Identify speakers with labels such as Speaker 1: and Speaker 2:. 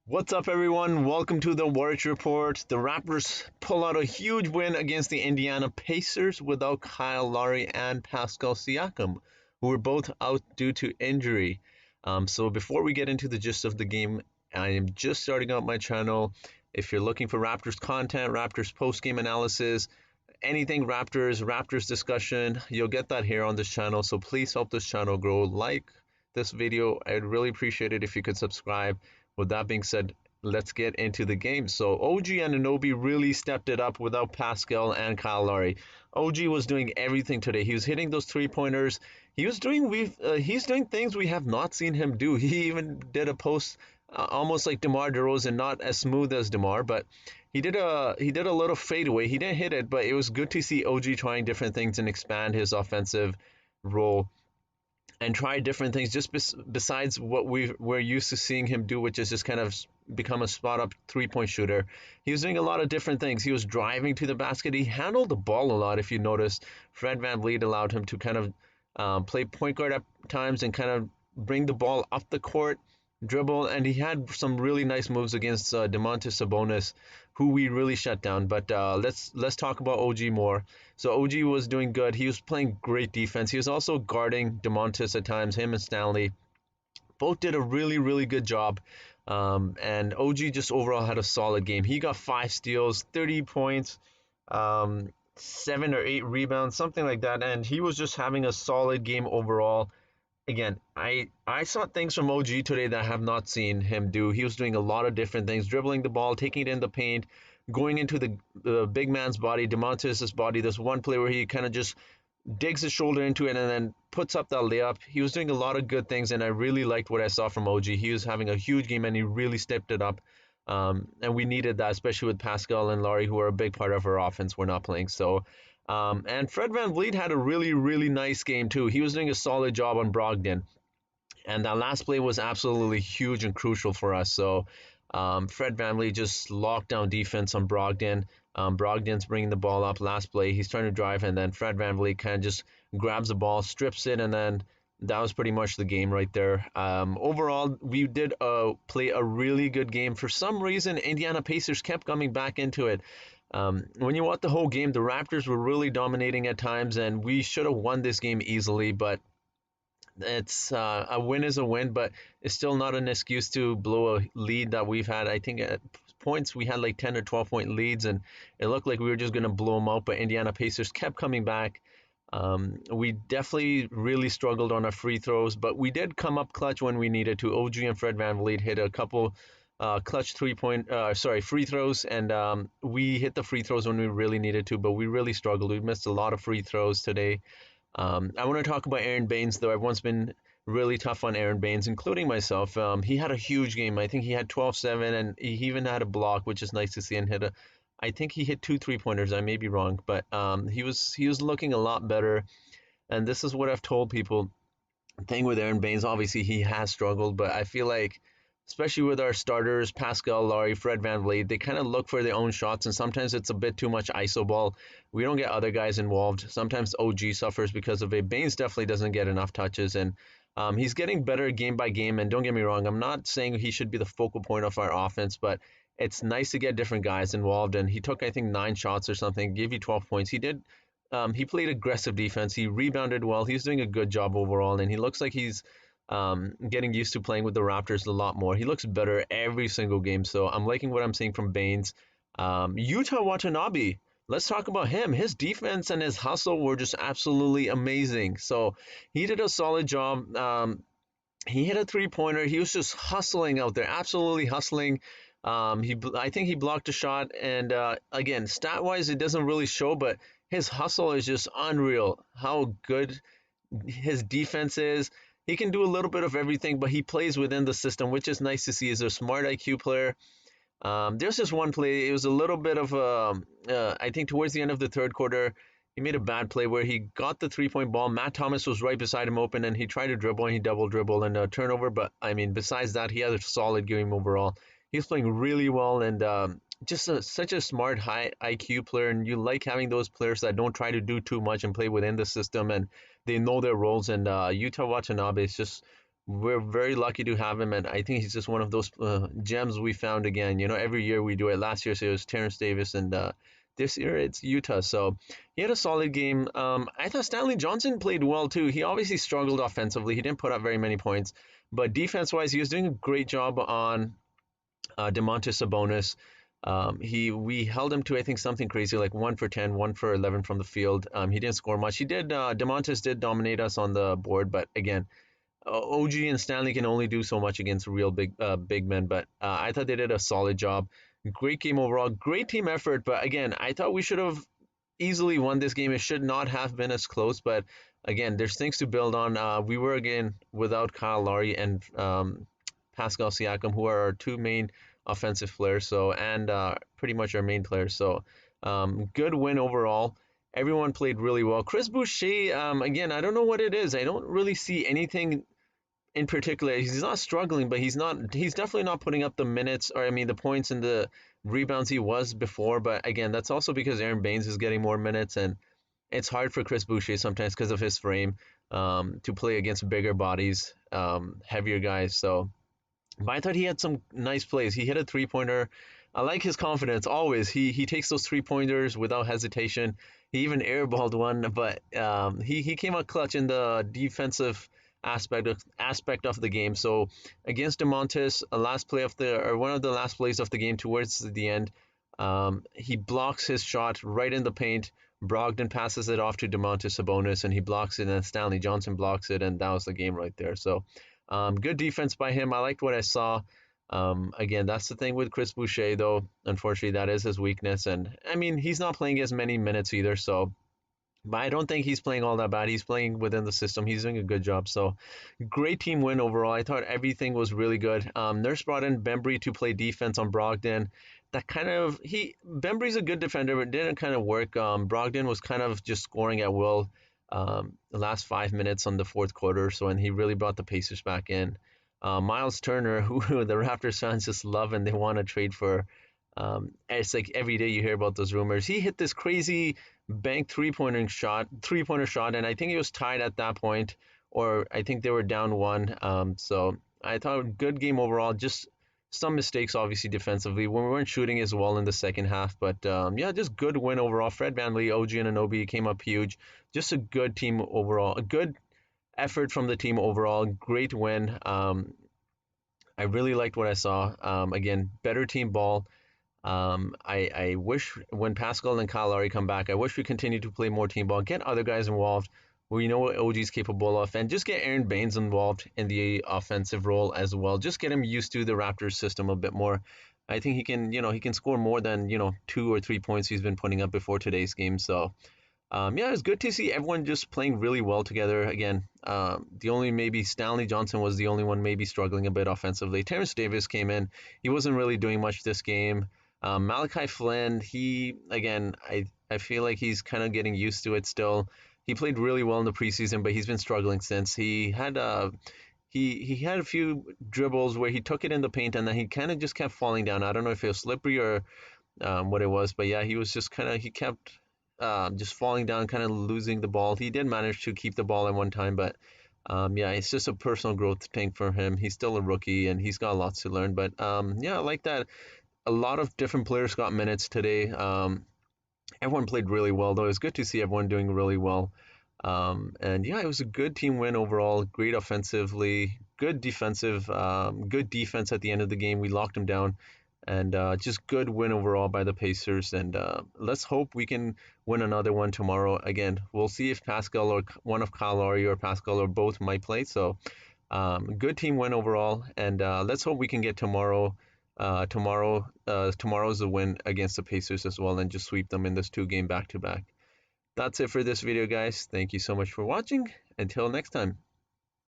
Speaker 1: What's up, everyone? Welcome to the Warriors Report. The Raptors pull out a huge win against the Indiana Pacers without Kyle Lowry and Pascal Siakam, who were both out due to injury. So before we get into the gist of the game, I am just starting out my channel. If you're looking for Raptors content, Raptors post-game analysis, anything Raptors discussion, you'll get that here on this channel. So please help this channel grow. Like this video. I'd really appreciate it if you could subscribe. With that being said, let's get into the game. So Og Anunoby really stepped it up without Pascal and Kyle Lowry. OG was doing everything today. He was hitting those three-pointers. He's doing things we have not seen him do. He even did a post almost like DeMar DeRozan, not as smooth as DeMar, but he did a little fadeaway. He didn't hit it, but it was good to see OG trying different things and expand his offensive role and try different things just besides what we're used to seeing him do, which is just kind of become a spot-up three-point shooter. He was doing a lot of different things. He was driving to the basket. He handled the ball a lot, if you noticed. Fred VanVleet allowed him to kind of play point guard at times and kind of bring the ball up the court, dribble, and he had some really nice moves against Domantas Sabonis, who we really shut down. But let's talk about OG more. So OG was doing good. He was playing great defense. He was also guarding Domantas at times. Him and Stanley both did a really good job. And OG just overall had a solid game. He got 5 steals, 30 points, 7 or 8 rebounds, something like that. And he was just having a solid game overall. Again, I saw things from OG today that I have not seen him do. He was doing a lot of different things, dribbling the ball, taking it in the paint, going into the big man's body, Domantas' body. There's one play where he kind of just digs his shoulder into it and then puts up that layup. He was doing a lot of good things, and I really liked what I saw from OG. He was having a huge game, and he really stepped it up. And we needed that, especially with Pascal and Lowry, who are a big part of our offense. We're not playing. So, and Fred VanVleet had a really nice game, too. He was doing a solid job on Brogdon. And that last play was absolutely huge and crucial for us. So, Fred VanVleet just locked down defense on Brogdon. Brogdon's bringing the ball up last play. He's trying to drive, and then Fred VanVleet kind of just grabs the ball, strips it, and then that was pretty much the game right there. Overall, we did play a really good game. For some reason, Indiana Pacers kept coming back into it. When you watch the whole game, the Raptors were really dominating at times, and we should have won this game easily, but it's a win is a win, but it's still not an excuse to blow a lead that we've had. I think at points we had like 10 or 12 point leads, and it looked like we were just going to blow them out, but Indiana Pacers kept coming back. We definitely really struggled on our free throws, but we did come up clutch when we needed to. OG and Fred VanVleet hit a couple clutch free throws, and we hit the free throws when we really needed to, but we really struggled. We missed a lot of free throws today. I want to talk about Aaron Baines, though. Everyone's been really tough on Aaron Baines, including myself. He had a huge game. I think he had 12-7, and he even had a block, which is nice to see, and I think he hit 2 3-pointers. I may be wrong, but he was looking a lot better. And this is what I've told people. The thing with Aaron Baines, obviously he has struggled, but I feel like, especially with our starters, Pascal, Lowry, Fred VanVleet, they kind of look for their own shots, and sometimes it's a bit too much iso ball. We don't get other guys involved. Sometimes OG suffers because of it. Baines definitely doesn't get enough touches, and he's getting better game by game. And don't get me wrong, I'm not saying he should be the focal point of our offense, but it's nice to get different guys involved. And he took, I think, 9 shots or something, gave you 12 points. He did. He played aggressive defense. He rebounded well. He's doing a good job overall, and he looks like he's getting used to playing with the Raptors a lot more. He looks better every single game, so I'm liking what I'm seeing from Baines. Yuta Watanabe, let's talk about him. His defense and his hustle were just absolutely amazing. So he did a solid job. He hit a 3-pointer. He was just hustling out there, absolutely hustling. I think he blocked a shot, and again, stat-wise, it doesn't really show, but his hustle is just unreal. How good his defense is. He can do a little bit of everything, but he plays within the system, which is nice to see. He's a smart IQ player. There's just one play. It was a little bit of I think towards the end of the third quarter, he made a bad play where he got the 3-point ball. Matt Thomas was right beside him open, and he tried to dribble, and he double dribble and a turnover. But, I mean, besides that, he had a solid game overall. He was playing really well, and just such a smart, high IQ player, and you like having those players that don't try to do too much and play within the system, and they know their roles. And Yuta Watanabe is just we're very lucky to have him, and I think he's just one of those gems we found again. You know, every year we do it. Last year, so it was Terrence Davis, and this year it's Utah. So he had a solid game. I thought Stanley Johnson played well too. He obviously struggled offensively. He didn't put up very many points, but defense-wise, he was doing a great job on Domantas Sabonis. We held him to, I think, something crazy like 1 for 10, 1 for 11 from the field. He didn't score much. He did. Domantas did dominate us on the board, but again, OG and Stanley can only do so much against real big men. But I thought they did a solid job. Great game overall. Great team effort. But again, I thought we should have easily won this game. It should not have been as close. But again, there's things to build on. We were again without Kyle Lowry and Pascal Siakam, who are our two main offensive players. So and pretty much our main players. So good win overall. Everyone played really well. Chris Boucher, again, I don't know what it is. I don't really see anything in particular. He's not struggling, but he's definitely not putting up the minutes, or I mean the points and the rebounds he was before. But again, that's also because Aaron Baines is getting more minutes, and it's hard for Chris Boucher sometimes because of his frame to play against bigger bodies, heavier guys. So, but I thought he had some nice plays. He hit a 3-pointer. I like his confidence always. He takes those 3-pointers without hesitation. He even airballed one, but he came out clutch in the defensive aspect of the game. So against Domantas, one of the last plays of the game towards the end, he blocks his shot right in the paint. Brogdon passes it off to Domantas Sabonis, and he blocks it, and Stanley Johnson blocks it, and that was the game right there. So good defense by him. I liked what I saw. Again, that's the thing with Chris Boucher, though. Unfortunately, that is his weakness, and I mean he's not playing as many minutes either. So, but I don't think he's playing all that bad. He's playing within the system. He's doing a good job. So, great team win overall. I thought everything was really good. Nurse brought in Bembry to play defense on Brogdon. Bembry's a good defender, but it didn't kind of work. Brogdon was kind of just scoring at will. The last 5 minutes on the fourth quarter. So, and he really brought the Pacers back in. Miles Turner, who the Raptors fans just love and they want to trade for. It's like every day you hear about those rumors. He hit this crazy bank three-pointer shot, and I think he was tied at that point, or I think they were down one. So I thought good game overall. Just some mistakes, obviously, defensively. We weren't shooting as well in the second half, but yeah, just good win overall. Fred VanVleet, OG Anunoby came up huge. Just a good team overall. A good effort from the team overall. Great win. I really liked what I saw. Again, better team ball. I wish when Pascal and Kyle Lowry come back, I wish we continue to play more team ball, get other guys involved. We know what OG's capable of, and just get Aaron Baines involved in the offensive role as well. Just get him used to the Raptors system a bit more. I think he can score more than 2 or 3 points he's been putting up before today's game. So yeah, it's good to see everyone just playing really well together. Again, the only maybe Stanley Johnson was the only one maybe struggling a bit offensively. Terrence Davis came in. He wasn't really doing much this game. Malachi Flynn, I feel like he's kind of getting used to it still. He played really well in the preseason, but he's been struggling since. He had he had a few dribbles where he took it in the paint and then he kind of just kept falling down. I don't know if it was slippery or what it was, but yeah, he was just he kept just falling down, kind of losing the ball. He did manage to keep the ball at one time, but yeah, it's just a personal growth thing for him. He's still a rookie and he's got lots to learn. But yeah, I like that. A lot of different players got minutes today. Everyone played really well, though. It was good to see everyone doing really well. And yeah, it was a good team win overall. Great offensively, good defense at the end of the game. We locked them down, and just good win overall by the Pacers. And let's hope we can win another one tomorrow. Again, we'll see if Pascal or one of Kyle Lowry or Pascal or both might play. So good team win overall, and let's hope we can get tomorrow's a win against the Pacers as well, and just sweep them in this 2-game back-to-back. That's it for this video, guys. Thank you so much for watching. Until next time.